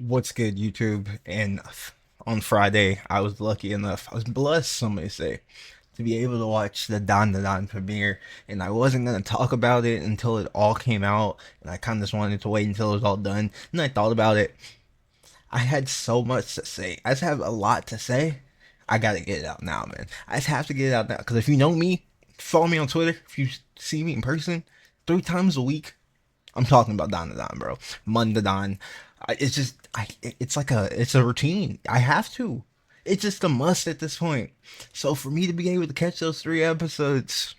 What's good, YouTube? And on Friday, I was lucky enough, I was blessed, some may say, to be able to watch the Dandadan premiere. And I wasn't going to talk about it until it all came out. And I kind of just wanted to wait until it was all done. And I thought about it. I had so much to say. I just have a lot to say. I got to get it out now, man. I just have to get it out now. Because if you know me, follow me on Twitter. If you see me in person, 3 times a week, I'm talking about Dandadan, bro. Mondadan. It's just, it's a routine. I have to. It's just a must at this point. So for me to be able to catch those 3 episodes,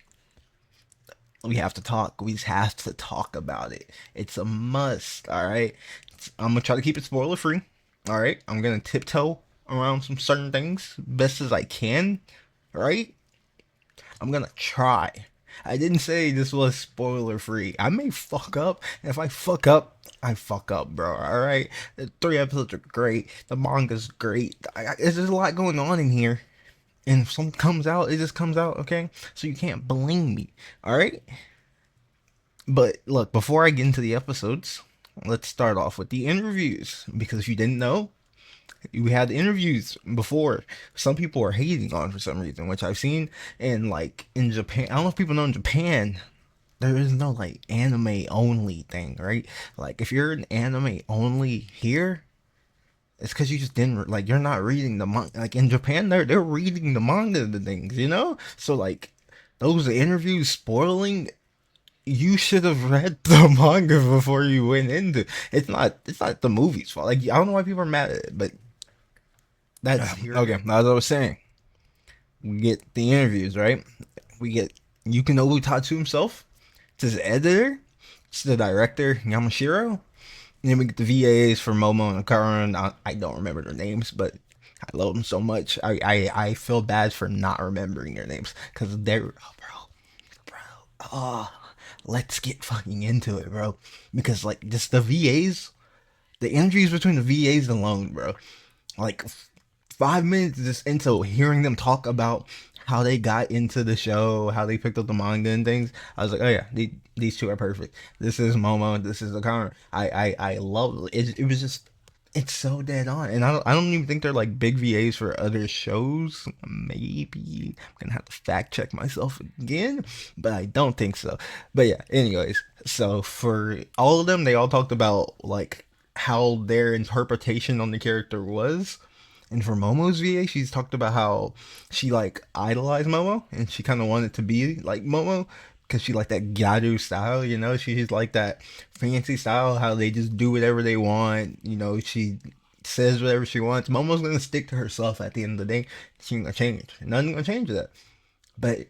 we have to talk. We just have to talk about it. It's a must. All right. I'm gonna try to keep it spoiler free. All right. I'm gonna tiptoe around some certain things best as I can. Right. I'm gonna try. I didn't say this was spoiler free. I may fuck up. And if I fuck up, I fuck up, bro. All right. The 3 episodes are great. The manga's great. There's just a lot going on in here. And if something comes out, it just comes out, okay? So you can't blame me. All right. But look, before I get into the episodes, let's start off with the interviews. Because if you didn't know, we had interviews before. Some people are hating on for some reason, which I've seen. And like in Japan, I don't know if people know in Japan, there is no like anime only thing, right? Like if you're an anime only here, it's because you just didn't like you're not reading the manga. Like in Japan, they're reading the manga of the things, you know. So like those interviews spoiling. You should have read the manga before you went into. It's not the movie's fault. Like I don't know why people are mad at it, but that's okay. As I was saying, we get the interviews, right? We get Yukinobu Tatsu himself, it's his editor, it's the director Yamashiro, and then we get the VAs for Momo and Karan. I don't remember their names, but I love them so much. I feel bad for not remembering their names because they're bro. Oh, let's get fucking into it, bro. Because like just the VAs, the interviews between the VAs alone, bro. Like 5 minutes just into hearing them talk about how they got into the show, how they picked up the manga and things. I was like, oh yeah, these two are perfect. This is Momo, this is Akana. I love it. It was just it's so dead on, and I don't even think they're like big VAs for other shows. Maybe I'm gonna have to fact check myself again, but I don't think so. But yeah, anyways, so for all of them, they all talked about like how their interpretation on the character was. And for Momo's VA, she's talked about how she like idolized Momo and she kind of wanted to be like Momo because she liked that gyaru style, you know. She's like that fancy style, how they just do whatever they want, you know. She says whatever she wants. Momo's gonna stick to herself at the end of the day. She ain't gonna change. Nothing's gonna change that. But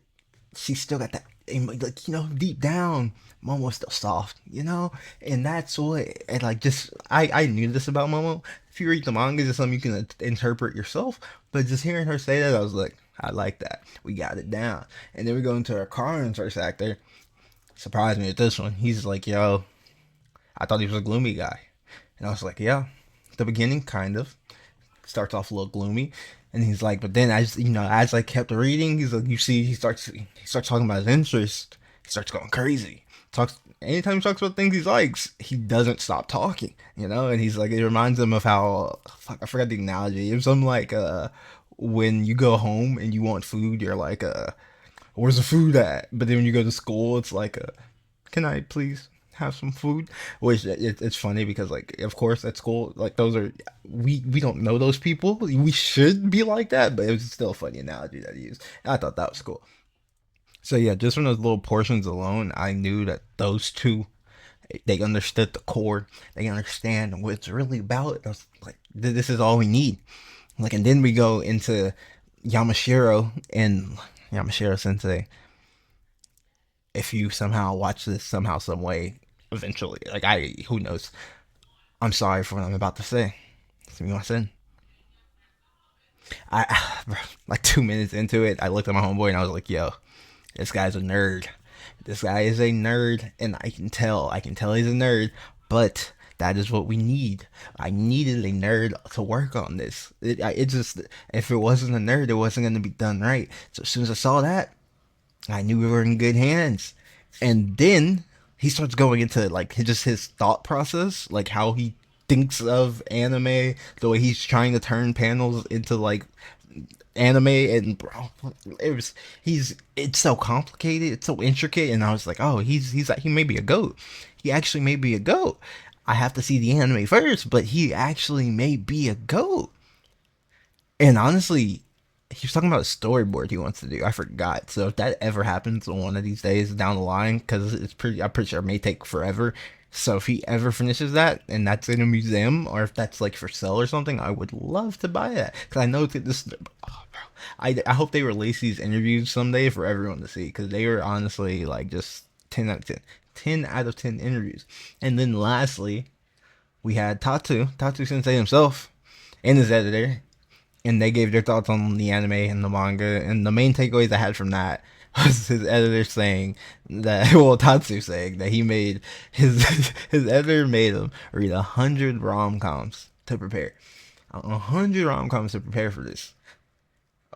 she still got that, like, you know, deep down, Momo's still soft, you know, and that's what, and like, just I knew this about Momo. If you read the manga, it's something you can interpret yourself. But just hearing her say that, I was like, I like that. We got it down. And then we go into our Karin's first actor. Surprised me with this one. He's like, yo, I thought he was a gloomy guy, and I was like, yeah, the beginning kind of starts off a little gloomy, and he's like, but then as you know, as I kept reading, he's like, you see, he starts talking about his interest. He starts going crazy. Talks anytime he talks about things he likes, he doesn't stop talking, you know. And he's like, it reminds him of how fuck, I forgot the analogy. It was something like when you go home and you want food, you're like where's the food at? But then when you go to school, it's like can I please have some food? Which it's funny because like of course at school like those are we don't know those people. We should be like that, but it was still a funny analogy that he used. And I thought that was cool. So yeah, just from those little portions alone, I knew that those two they understood the core. They understand what it's really about. I was like, this is all we need. Like, and then we go into Yamashiro and Yamashiro Sensei. If you somehow watch this somehow some way eventually, like who knows, I'm sorry for what I'm about to say. See what I said. I like 2 minutes into it, I looked at my homeboy and I was like, yo, this guy's a nerd. This guy is a nerd, and I can tell he's a nerd, but that is what we need. I needed a nerd to work on this. It just, if it wasn't a nerd, it wasn't going to be done right. So as soon as I saw that, I knew we were in good hands. And then he starts going into like just his thought process, like how he thinks of anime, the way he's trying to turn panels into like anime, and bro, it was he's it's so complicated, it's so intricate, and I was like, oh, he's like, he may be a goat. He actually may be a goat. I have to see the anime first, but he actually may be a goat. And honestly, he was talking about a storyboard he wants to do. I forgot. So if that ever happens one of these days down the line, because I'm pretty sure it may take forever. So if he ever finishes that and that's in a museum, or if that's like for sale or something, I would love to buy that because I know that this. Oh, bro, I hope they release these interviews someday for everyone to see because they were honestly like just 10 out of 10, 10 out of 10 interviews. And then lastly, we had Tatu Sensei himself and his editor, and they gave their thoughts on the anime and the manga. And the main takeaways I had from that was his editor saying that, well, Tatsu saying that he made his his editor made him read 100 rom coms to prepare, 100 rom coms to prepare for this,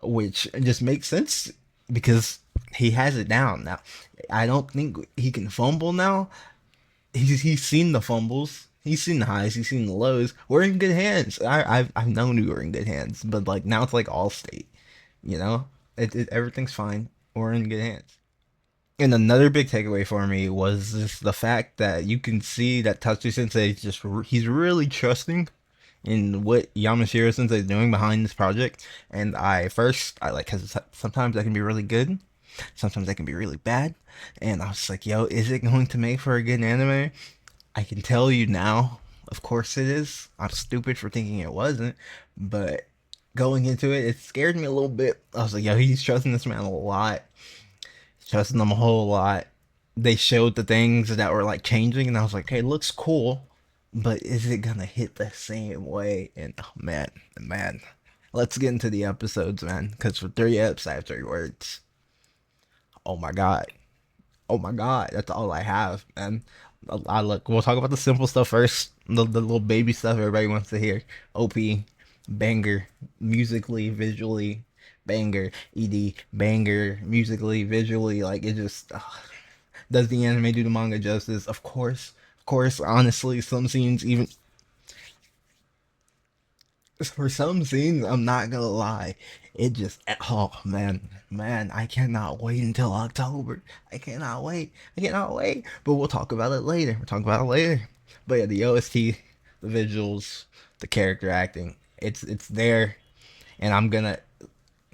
which just makes sense because he has it down now. I don't think he can fumble now. He's seen the fumbles. He's seen the highs. He's seen the lows. We're in good hands. I've known we were in good hands, but like now it's like all state. You know, everything's fine. We're in good hands. And another big takeaway for me was just the fact that you can see that Tatsu Sensei is just he's really trusting in what Yamashiro Sensei is doing behind this project. And I like because sometimes that can be really good, sometimes that can be really bad. And I was like, yo, is it going to make for a good anime? I can tell you now, of course it is. I'm stupid for thinking it wasn't, but going into it, it scared me a little bit. I was like, yo, he's trusting this man a lot, trusting them a whole lot. They showed the things that were like changing, and I was like, hey, it looks cool, but is it gonna hit the same way? And oh man, let's get into the episodes, man, because for 3 eps, I have 3 words. Oh my god. Oh my god, that's all I have, man. I look. We'll talk about the simple stuff first. The little baby stuff everybody wants to hear. OP, banger, musically, visually, banger. ED, banger, musically, visually. Like it just does the anime do the manga justice? Of course. Honestly, some scenes even for some scenes, I'm not gonna lie, it just oh man, I cannot wait until October. I cannot wait. But we'll talk about it later. We'll talk about it later. But yeah, the OST, the visuals, the character acting, it's there, and I'm gonna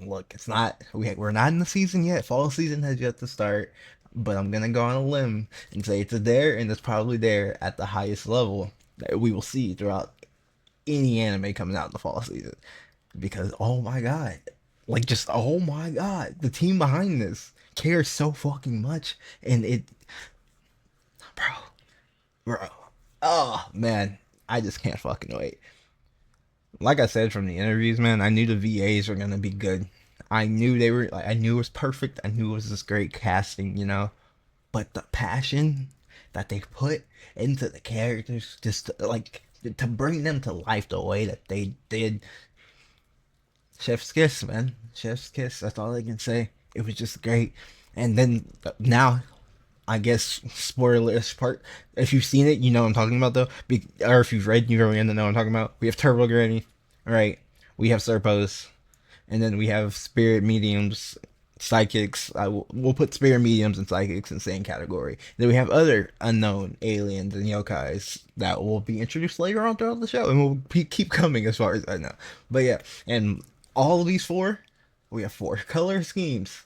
look. It's not we're not in the season yet. Fall season has yet to start. But I'm gonna go on a limb and say it's there, and it's probably there at the highest level that we will see throughout any anime coming out in the fall season because oh my god, like just oh my god, the team behind this cares so fucking much, and it, bro, bro, oh man, I just can't fucking wait. Like I said from the interviews, man, I knew the VAs were gonna be good. I knew they were like I knew it was perfect. I knew it was this great casting, but the passion that they put into the characters, just like to bring them to life the way that they did. Chef's kiss, man. Chef's kiss. That's all I can say. It was just great. And then now, I guess spoilers part. If you've seen it, you know what I'm talking about though. Or if you've read, you're going to know what I'm talking about. We have Turbo Granny, right? We have Serpos, and then we have spirit mediums, psychics. We'll put spirit mediums and psychics in the same category. Then we have other unknown aliens and yokais that will be introduced later on throughout the show, and will keep coming as far as I know. But yeah, and all of these four, we have 4 color schemes,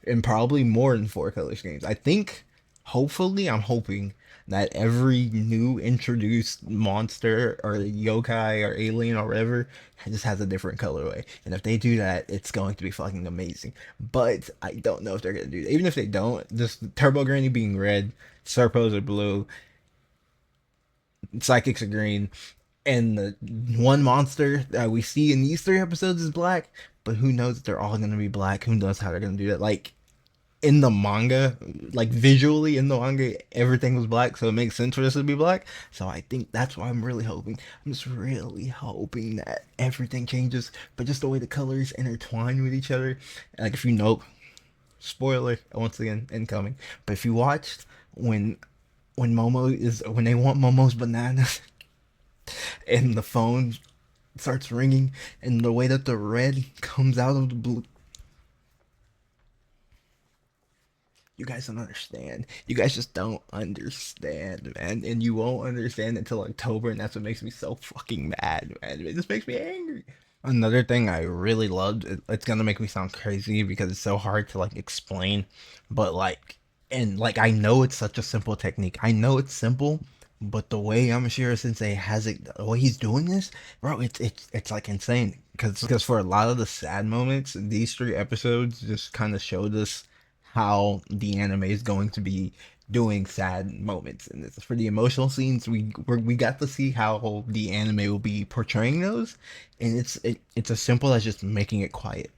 and probably more than 4 color schemes. I think, hopefully, I'm hoping that every new introduced monster or yokai or alien or whatever just has a different colorway. And if they do that, it's going to be fucking amazing. But I don't know if they're gonna do that. Even if they don't, just Turbo Granny being red, Serpos are blue, Psychics are green, and the one monster that we see in these 3 episodes is black. But who knows if they're all gonna be black? Who knows how they're gonna do that? Like in the manga, like visually in the manga, everything was black, so it makes sense for this to be black. So I think that's why I'm really hoping. I'm just really hoping that everything changes, but just the way the colors intertwine with each other. Like if you know, spoiler once again incoming. But if you watched when they want Momo's bananas, and the phone starts ringing, and the way that the red comes out of the blue. You guys don't understand. You guys just don't understand, man. And you won't understand until October, and that's what makes me so fucking mad, man. It just makes me angry. Another thing I really loved, it's gonna make me sound crazy because it's so hard to like explain, but like, and like I know it's such a simple technique. I know it's simple, but the way Yamashiro Sensei has it, the way he's doing this, bro, it's like insane. Because for a lot of the sad moments, these 3 episodes just kind of showed us how the anime is going to be doing sad moments, and it's for the emotional scenes we got to see how the anime will be portraying those, and it's as simple as just making it quiet.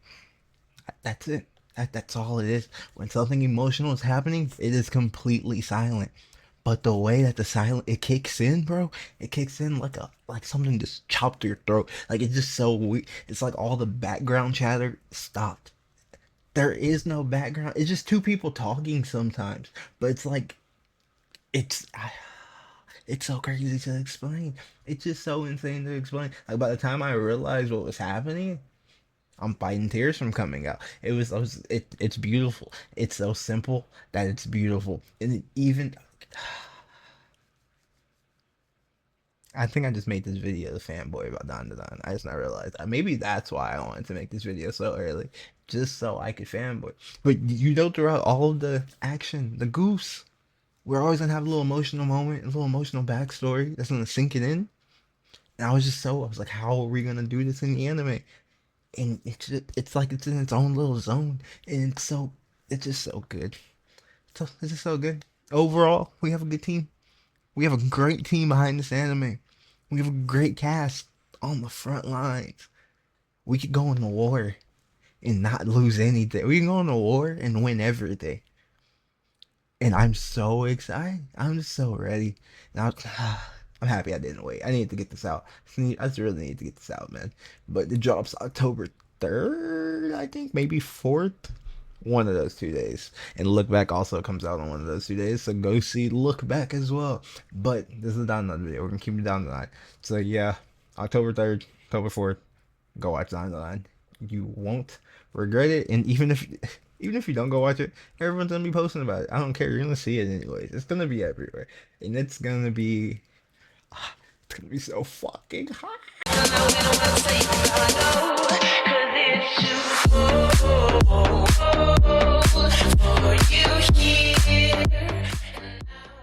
That's it. That's all it is. When something emotional is happening, it is completely silent. But the way that the silent it kicks in, bro, it kicks in like something just chopped your throat. Like it's just so weird. It's like all the background chatter stopped. There is no background. It's just two people talking sometimes, but it's like it's it's so crazy to explain. It's just so insane to explain. Like by the time I realized what was happening, I'm fighting tears from coming out. It's beautiful. It's so simple that it's beautiful, and it even I think I just made this video the fanboy about Dandadan. I just not realized. Maybe that's why I wanted to make this video so early, just so I could fanboy. But you know, throughout all of the action, the goose, we're always gonna have a little emotional moment, a little emotional backstory that's gonna sink it in. And I was like, how are we gonna do this in the anime? And it's like it's in its own little zone, and it's just so good. It's just so good. Overall, we have a good team. We have a great team behind this anime. We have a great cast on the front lines. We could go into war and not lose anything. We can go into war and win everything. And I'm so excited. I'm just so ready. Now I'm happy I didn't wait. I need to get this out. I just really need to get this out, man. But it drops October 3rd, I think, maybe 4th. One of those 2 days. And Look Back also comes out on one of those 2 days. So go see Look Back as well. But this is a down the video. We're gonna keep it down the line. So yeah, October 3rd, October 4th, go watch Down the Line. You won't regret it. And even if you don't go watch it, everyone's gonna be posting about it. I don't care. You're gonna see it anyways. It's gonna be everywhere. And it's gonna be so fucking hot. For you here.